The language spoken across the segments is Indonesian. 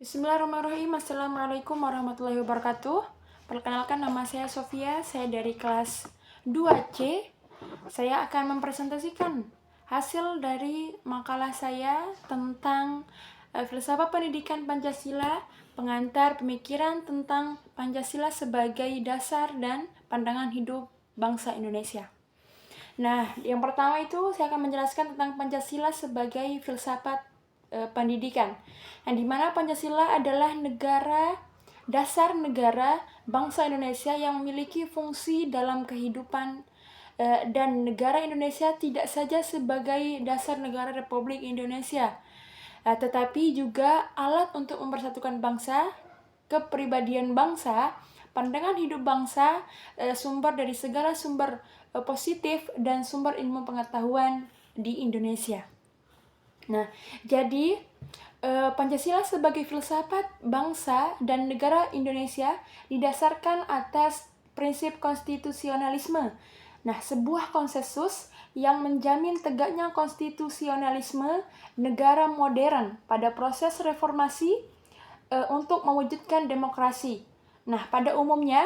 Bismillahirrahmanirrahim. Assalamualaikum warahmatullahi wabarakatuh. Perkenalkan, nama saya Sofia, saya dari kelas 2C. Saya akan mempresentasikan hasil dari makalah saya tentang filsafat pendidikan Pancasila, pengantar pemikiran tentang Pancasila sebagai dasar dan pandangan hidup bangsa Indonesia. Nah, yang pertama itu saya akan menjelaskan tentang Pancasila sebagai filsafat pendidikan, yang dimana Pancasila adalah dasar negara bangsa Indonesia yang memiliki fungsi dalam kehidupan, dan negara Indonesia tidak saja sebagai dasar negara Republik Indonesia, tetapi juga alat untuk mempersatukan bangsa, kepribadian bangsa, pandangan hidup bangsa, sumber dari segala sumber positif dan sumber ilmu pengetahuan di Indonesia. Nah, jadi Pancasila sebagai filsafat bangsa dan negara Indonesia didasarkan atas prinsip konstitusionalisme. Nah, sebuah konsensus yang menjamin tegaknya konstitusionalisme negara modern pada proses reformasi untuk mewujudkan demokrasi. Nah, pada umumnya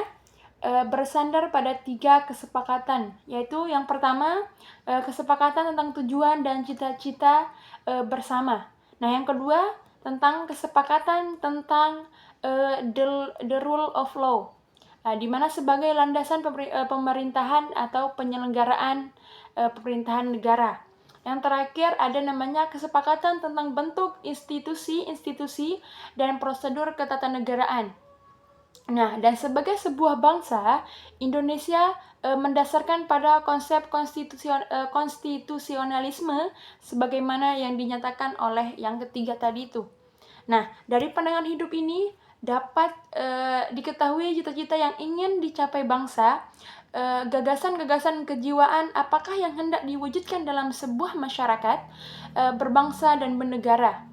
bersandar pada 3 kesepakatan, yaitu yang pertama kesepakatan tentang tujuan dan cita-cita bersama. Nah, yang kedua tentang kesepakatan tentang the rule of law, di mana sebagai landasan pemerintahan atau penyelenggaraan pemerintahan negara. Yang terakhir ada namanya kesepakatan tentang bentuk institusi-institusi dan prosedur ketatanegaraan. Nah, dan sebagai sebuah bangsa, Indonesia mendasarkan pada konsep konstitusionalisme sebagaimana yang dinyatakan oleh yang ketiga tadi itu. Nah, dari pandangan hidup ini dapat diketahui cita-cita yang ingin dicapai bangsa, gagasan-gagasan kejiwaan apakah yang hendak diwujudkan dalam sebuah masyarakat berbangsa dan bernegara.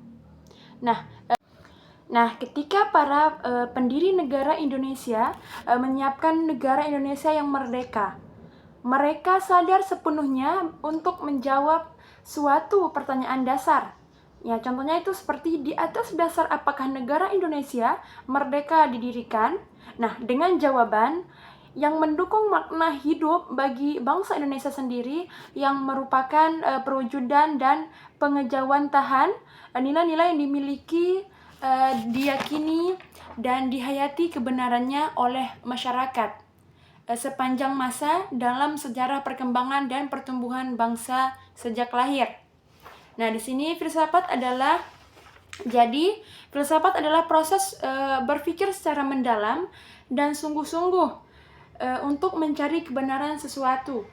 Nah, ketika para pendiri negara Indonesia menyiapkan negara Indonesia yang merdeka, mereka sadar sepenuhnya untuk menjawab suatu pertanyaan dasar. Ya, contohnya itu seperti di atas dasar apakah negara Indonesia merdeka didirikan? Nah, dengan jawaban yang mendukung makna hidup bagi bangsa Indonesia sendiri yang merupakan perwujudan dan pengejawantahan nilai-nilai yang dimiliki, diyakini dan dihayati kebenarannya oleh masyarakat sepanjang masa dalam sejarah perkembangan dan pertumbuhan bangsa sejak lahir. Nah, di sini filsafat adalah proses berpikir secara mendalam dan sungguh-sungguh untuk mencari kebenaran sesuatu.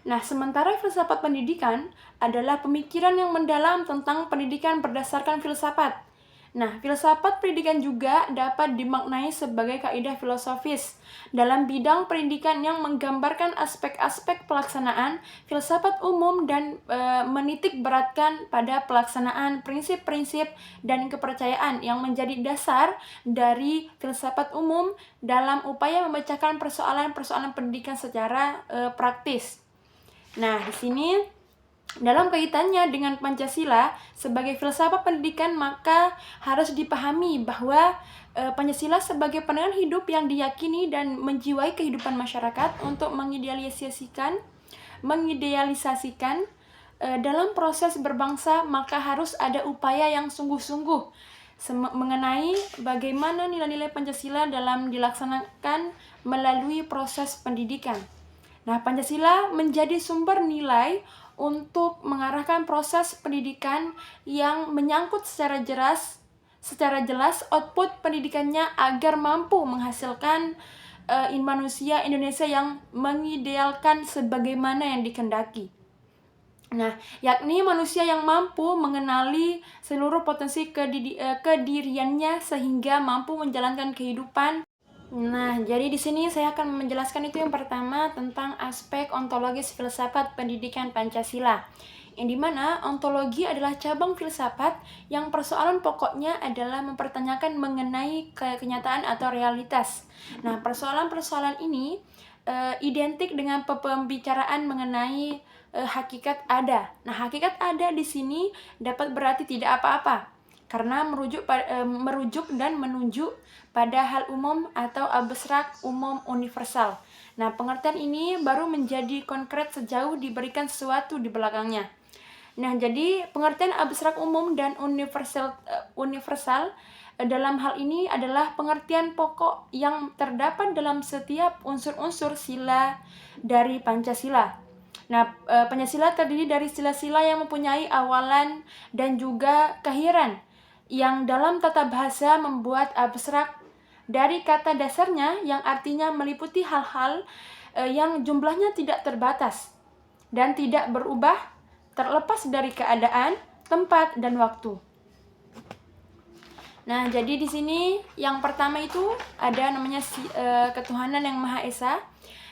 Nah, sementara filsafat pendidikan adalah pemikiran yang mendalam tentang pendidikan berdasarkan filsafat. Nah, filsafat pendidikan juga dapat dimaknai sebagai kaidah filosofis dalam bidang pendidikan yang menggambarkan aspek-aspek pelaksanaan filsafat umum dan menitik beratkan pada pelaksanaan prinsip-prinsip dan kepercayaan yang menjadi dasar dari filsafat umum dalam upaya memecahkan persoalan-persoalan pendidikan secara praktis. Nah, di sini dalam kaitannya dengan Pancasila sebagai filsafat pendidikan, maka harus dipahami bahwa Pancasila sebagai pandangan hidup yang diyakini dan menjiwai kehidupan masyarakat untuk mengidealisasikan dalam proses berbangsa, maka harus ada upaya yang sungguh-sungguh mengenai bagaimana nilai-nilai Pancasila dalam dilaksanakan melalui proses pendidikan. Nah, Pancasila menjadi sumber nilai untuk mengarahkan proses pendidikan yang menyangkut secara jelas output pendidikannya agar mampu menghasilkan manusia Indonesia yang mengidealkan sebagaimana yang dikehendaki. Nah, yakni manusia yang mampu mengenali seluruh potensi kediriannya sehingga mampu menjalankan kehidupan. Nah, jadi di sini saya akan menjelaskan itu yang pertama tentang aspek ontologis filsafat pendidikan Pancasila. Yang dimana ontologi adalah cabang filsafat yang persoalan pokoknya adalah mempertanyakan mengenai kenyataan atau realitas. Nah, persoalan-persoalan ini identik dengan pembicaraan mengenai hakikat ada. Nah, hakikat ada di sini dapat berarti tidak apa-apa. karena merujuk dan menunjuk pada hal umum atau abstrak umum universal. Nah, pengertian ini baru menjadi konkret sejauh diberikan sesuatu di belakangnya. Nah, jadi pengertian abstrak umum dan universal dalam hal ini adalah pengertian pokok yang terdapat dalam setiap unsur-unsur sila dari Pancasila. Nah, Pancasila terdiri dari sila-sila yang mempunyai awalan dan juga akhiran, yang dalam tata bahasa membuat abstrak dari kata dasarnya yang artinya meliputi hal-hal yang jumlahnya tidak terbatas dan tidak berubah terlepas dari keadaan, tempat, dan waktu. Nah, jadi di sini yang pertama itu ada namanya ketuhanan yang Maha Esa,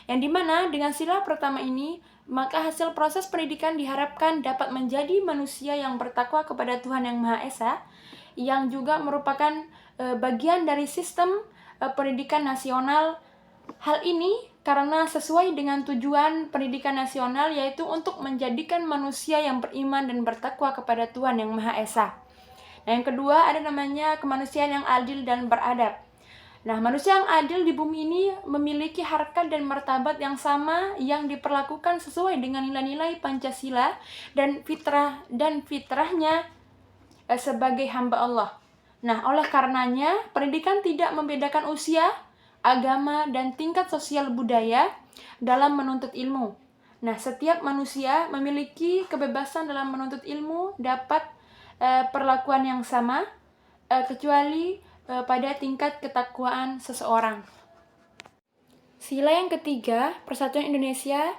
yang dimana dengan sila pertama ini, maka hasil proses pendidikan diharapkan dapat menjadi manusia yang bertakwa kepada Tuhan yang Maha Esa, yang juga merupakan bagian dari sistem pendidikan nasional. Hal ini karena sesuai dengan tujuan pendidikan nasional, yaitu untuk menjadikan manusia yang beriman dan bertakwa kepada Tuhan yang Maha Esa. Nah, yang kedua ada namanya kemanusiaan yang adil dan beradab. Nah, manusia yang adil di bumi ini memiliki harkat dan martabat yang sama, yang diperlakukan sesuai dengan nilai-nilai Pancasila dan fitrahnya sebagai hamba Allah. Nah, oleh karenanya pendidikan tidak membedakan usia, agama, dan tingkat sosial budaya dalam menuntut ilmu. Nah, setiap manusia memiliki kebebasan dalam menuntut ilmu, dapat perlakuan yang sama, kecuali pada tingkat ketakwaan seseorang. Sila yang ketiga, Persatuan Indonesia,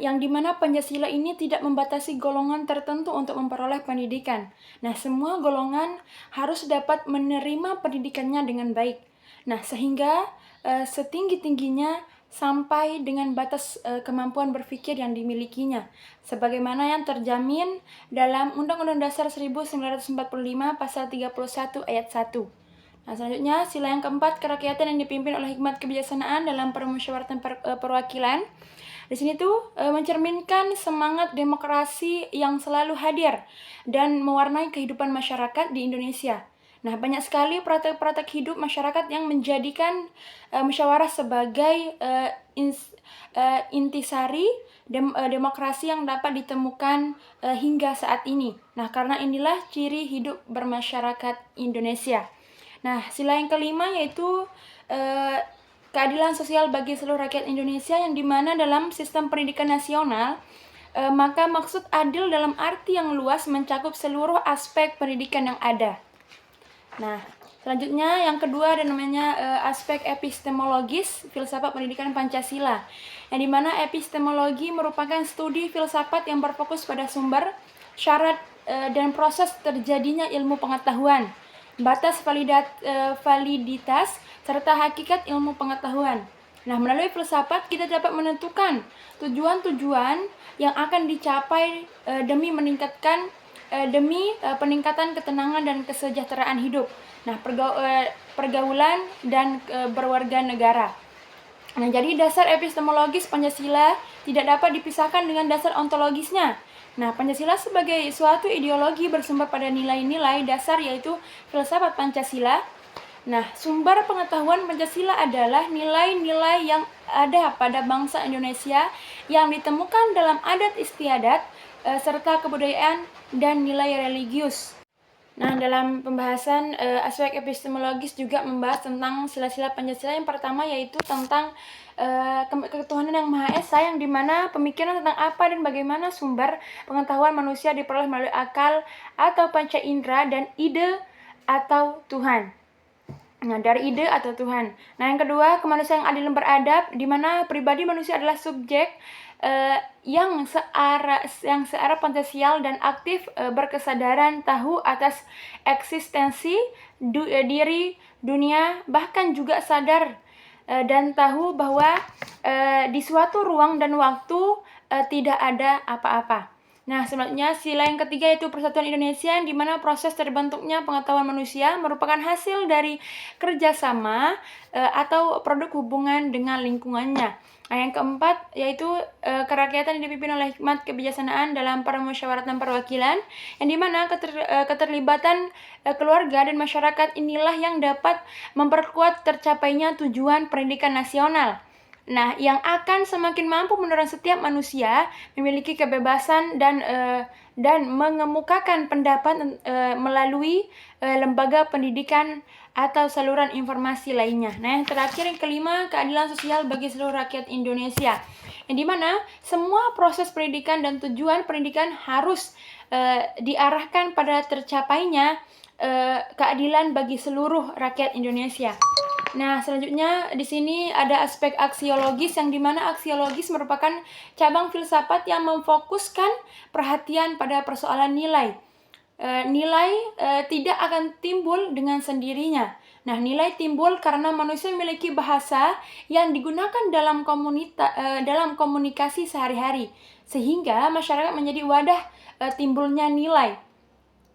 yang dimana Pancasila ini tidak membatasi golongan tertentu untuk memperoleh pendidikan. Nah, semua golongan harus dapat menerima pendidikannya dengan baik. Nah, sehingga setinggi-tingginya sampai dengan batas kemampuan berpikir yang dimilikinya, sebagaimana yang terjamin dalam Undang-Undang Dasar 1945 Pasal 31 Ayat 1. Nah, selanjutnya sila yang keempat, kerakyatan yang dipimpin oleh hikmat kebijaksanaan dalam permusyawaratan perwakilan. Di sini tuh mencerminkan semangat demokrasi yang selalu hadir dan mewarnai kehidupan masyarakat di Indonesia. Nah, banyak sekali praktek-praktek hidup masyarakat yang menjadikan musyawarah sebagai intisari demokrasi yang dapat ditemukan hingga saat ini. Nah, karena inilah ciri hidup bermasyarakat Indonesia. Nah, sila yang kelima yaitu keadilan sosial bagi seluruh rakyat Indonesia, yang dimana dalam sistem pendidikan nasional, maka maksud adil dalam arti yang luas mencakup seluruh aspek pendidikan yang ada. Nah, selanjutnya yang kedua ada namanya aspek epistemologis filsafat pendidikan Pancasila, yang dimana epistemologi merupakan studi filsafat yang berfokus pada sumber, syarat, dan proses terjadinya ilmu pengetahuan, batas validitas, serta hakikat ilmu pengetahuan. Nah, melalui filsafat kita dapat menentukan tujuan-tujuan yang akan dicapai demi peningkatan ketenangan dan kesejahteraan hidup. Nah, pergaulan dan berwarga negara. Nah, jadi dasar epistemologis Pancasila tidak dapat dipisahkan dengan dasar ontologisnya. Nah, Pancasila sebagai suatu ideologi bersumber pada nilai-nilai dasar, yaitu filsafat Pancasila. Nah, sumber pengetahuan Pancasila adalah nilai-nilai yang ada pada bangsa Indonesia yang ditemukan dalam adat istiadat serta kebudayaan dan nilai religius. Nah, dalam pembahasan aspek epistemologis juga membahas tentang sila-sila Pancasila. Yang pertama yaitu tentang ketuhanan yang Maha Esa, yang dimana pemikiran tentang apa dan bagaimana sumber pengetahuan manusia diperoleh melalui akal atau panca indera dan ide atau Tuhan. Nah, dari ide atau Tuhan. Nah, yang kedua, kemanusiaan yang adil dan beradab, di mana pribadi manusia adalah subjek yang searah potensial dan aktif, berkesadaran tahu atas eksistensi diri, dunia, bahkan juga sadar dan tahu bahwa di suatu ruang dan waktu tidak ada apa-apa. Nah, selanjutnya sila yang ketiga yaitu Persatuan Indonesia, yang dimana proses terbentuknya pengetahuan manusia merupakan hasil dari kerjasama atau produk hubungan dengan lingkungannya. Nah, yang keempat yaitu kerakyatan yang dipimpin oleh hikmat kebijaksanaan dalam permusyawaratan perwakilan, yang dimana keterlibatan keluarga dan masyarakat inilah yang dapat memperkuat tercapainya tujuan pendidikan nasional. Nah, yang akan semakin mampu mendorong setiap manusia memiliki kebebasan dan mengemukakan pendapat melalui lembaga pendidikan atau saluran informasi lainnya. Nah, yang terakhir yang kelima, keadilan sosial bagi seluruh rakyat Indonesia. Yang dimana semua proses pendidikan dan tujuan pendidikan harus diarahkan pada tercapainya keadilan bagi seluruh rakyat Indonesia. Nah, selanjutnya di sini ada aspek aksiologis, yang dimana aksiologis merupakan cabang filsafat yang memfokuskan perhatian pada persoalan nilai. Nilai tidak akan timbul dengan sendirinya. Nah, nilai timbul karena manusia memiliki bahasa yang digunakan dalam komunikasi sehari-hari, sehingga masyarakat menjadi wadah timbulnya nilai.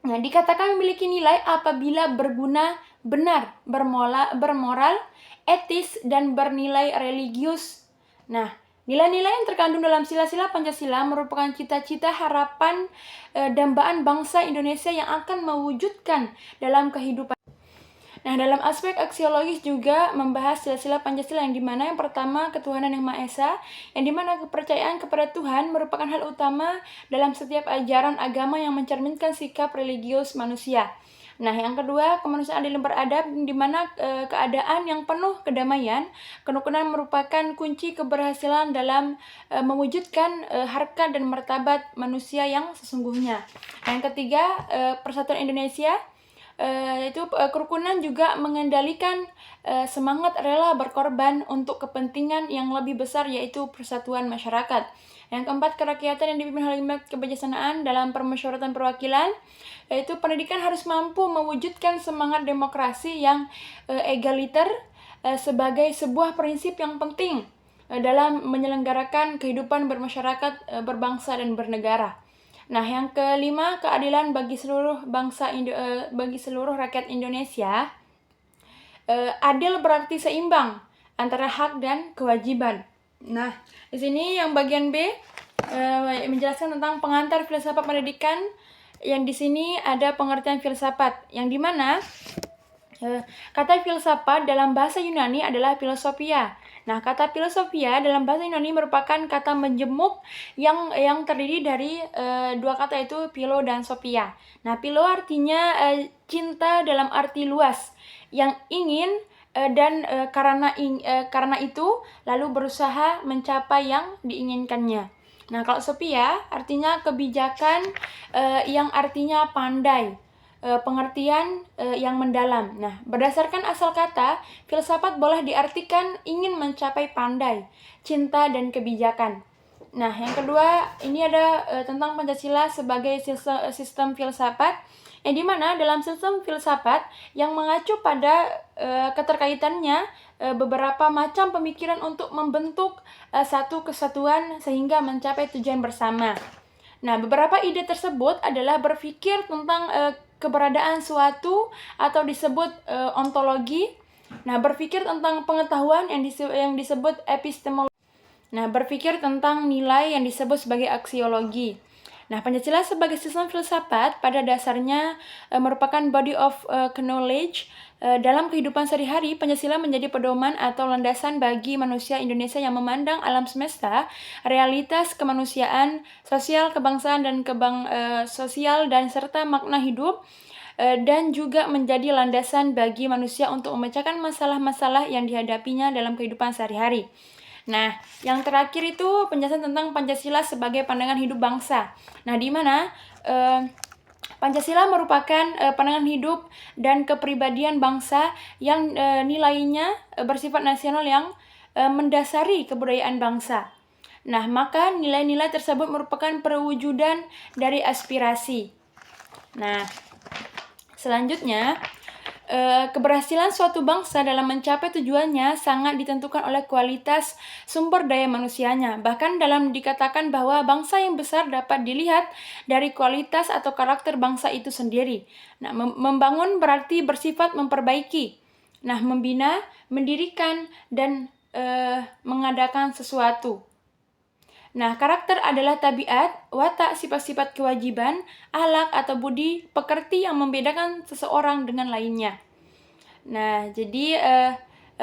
Nah, dikatakan memiliki nilai apabila berguna, benar, bermoral, etis, dan bernilai religius. Nah, nilai-nilai yang terkandung dalam sila-sila Pancasila merupakan cita-cita, harapan, dambaan bangsa Indonesia yang akan mewujudkan dalam kehidupan. Nah, dalam aspek aksiologis juga membahas sila-sila Pancasila, yang dimana yang pertama ketuhanan yang Maha Esa, yang dimana kepercayaan kepada Tuhan merupakan hal utama dalam setiap ajaran agama yang mencerminkan sikap religius manusia. Nah, yang kedua, kemanusiaan adil dan beradab, di mana keadaan yang penuh kedamaian, kerukunan merupakan kunci keberhasilan dalam mewujudkan harkat dan martabat manusia yang sesungguhnya. Yang ketiga, Persatuan Indonesia, yaitu kerukunan juga mengendalikan semangat rela berkorban untuk kepentingan yang lebih besar, yaitu persatuan masyarakat. Yang keempat, kerakyatan yang dipimpin oleh hikmat kebijaksanaan dalam permusyawaratan perwakilan, yaitu pendidikan harus mampu mewujudkan semangat demokrasi yang egaliter sebagai sebuah prinsip yang penting dalam menyelenggarakan kehidupan bermasyarakat, berbangsa, dan bernegara. Nah, yang kelima, keadilan bagi seluruh bagi seluruh rakyat Indonesia. Adil berarti seimbang antara hak dan kewajiban. Nah, di sini yang bagian B menjelaskan tentang pengantar filsafat pendidikan. Yang di sini ada pengertian filsafat, yang dimana kata filsafat dalam bahasa Yunani adalah filosofia. Nah, kata filosofia dalam bahasa Yunani merupakan kata menjemuk yang terdiri dari dua kata, yaitu philo dan sophia. Nah, philo artinya cinta dalam arti luas, yang ingin dan karena itu lalu berusaha mencapai yang diinginkannya. Nah, kalau sophia artinya kebijakan yang artinya pandai, pengertian yang mendalam. Nah, berdasarkan asal kata, filsafat boleh diartikan ingin mencapai pandai, cinta, dan kebijakan. Nah, yang kedua, ini ada tentang Pancasila sebagai sistem filsafat, yang dimana dalam sistem filsafat yang mengacu pada keterkaitannya beberapa macam pemikiran untuk membentuk satu kesatuan sehingga mencapai tujuan bersama. Nah, beberapa ide tersebut adalah berpikir tentang keberadaan suatu atau disebut ontologi. Nah, berpikir tentang pengetahuan yang disebut epistemologi. Nah, berpikir tentang nilai yang disebut sebagai aksiologi. Nah, Pancasila sebagai sistem filsafat pada dasarnya merupakan body of knowledge. Dalam kehidupan sehari-hari, Pancasila menjadi pedoman atau landasan bagi manusia Indonesia yang memandang alam semesta, realitas kemanusiaan, sosial kebangsaan dan sosial dan serta makna hidup, dan juga menjadi landasan bagi manusia untuk memecahkan masalah-masalah yang dihadapinya dalam kehidupan sehari-hari. Nah, yang terakhir itu penjelasan tentang Pancasila sebagai pandangan hidup bangsa. Nah, di mana Pancasila merupakan pandangan hidup dan kepribadian bangsa yang nilainya bersifat nasional yang mendasari kebudayaan bangsa. Nah, maka nilai-nilai tersebut merupakan perwujudan dari aspirasi. Nah, selanjutnya keberhasilan suatu bangsa dalam mencapai tujuannya sangat ditentukan oleh kualitas sumber daya manusianya. Bahkan dalam dikatakan bahwa bangsa yang besar dapat dilihat dari kualitas atau karakter bangsa itu sendiri. Nah, membangun berarti bersifat memperbaiki. Nah, membina, mendirikan, dan mengadakan sesuatu. Nah, karakter adalah tabiat, watak, sifat-sifat kewajiban, akhlak atau budi pekerti yang membedakan seseorang dengan lainnya. Nah, jadi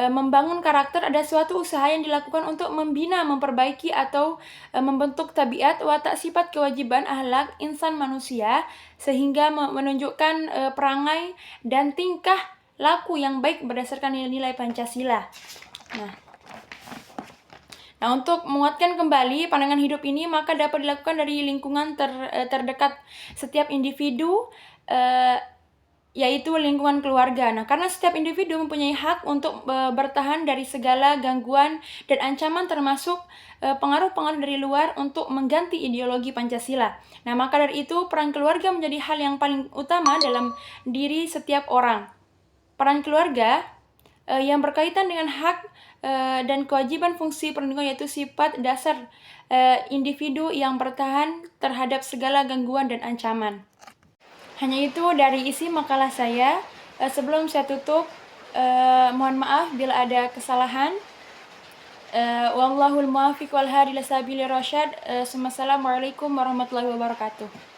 membangun karakter ada suatu usaha yang dilakukan untuk membina, memperbaiki atau membentuk tabiat, watak, sifat, kewajiban, akhlak insan manusia sehingga menunjukkan perangai dan tingkah laku yang baik berdasarkan nilai-nilai Pancasila. Nah, untuk menguatkan kembali pandangan hidup ini, maka dapat dilakukan dari lingkungan terdekat setiap individu, yaitu lingkungan keluarga. Nah, karena setiap individu mempunyai hak untuk bertahan dari segala gangguan dan ancaman termasuk pengaruh-pengaruh dari luar untuk mengganti ideologi Pancasila. Nah, maka dari itu peran keluarga menjadi hal yang paling utama dalam diri setiap orang. Peran keluarga yang berkaitan dengan hak dan kewajiban fungsi perlindungan yaitu sifat dasar individu yang bertahan terhadap segala gangguan dan ancaman. Hanya itu dari isi makalah saya. Sebelum saya tutup, mohon maaf bila ada kesalahan. Wallahul muwaffiq wal hadi ila sabilir rasyad. Assalamualaikum warahmatullahi wabarakatuh.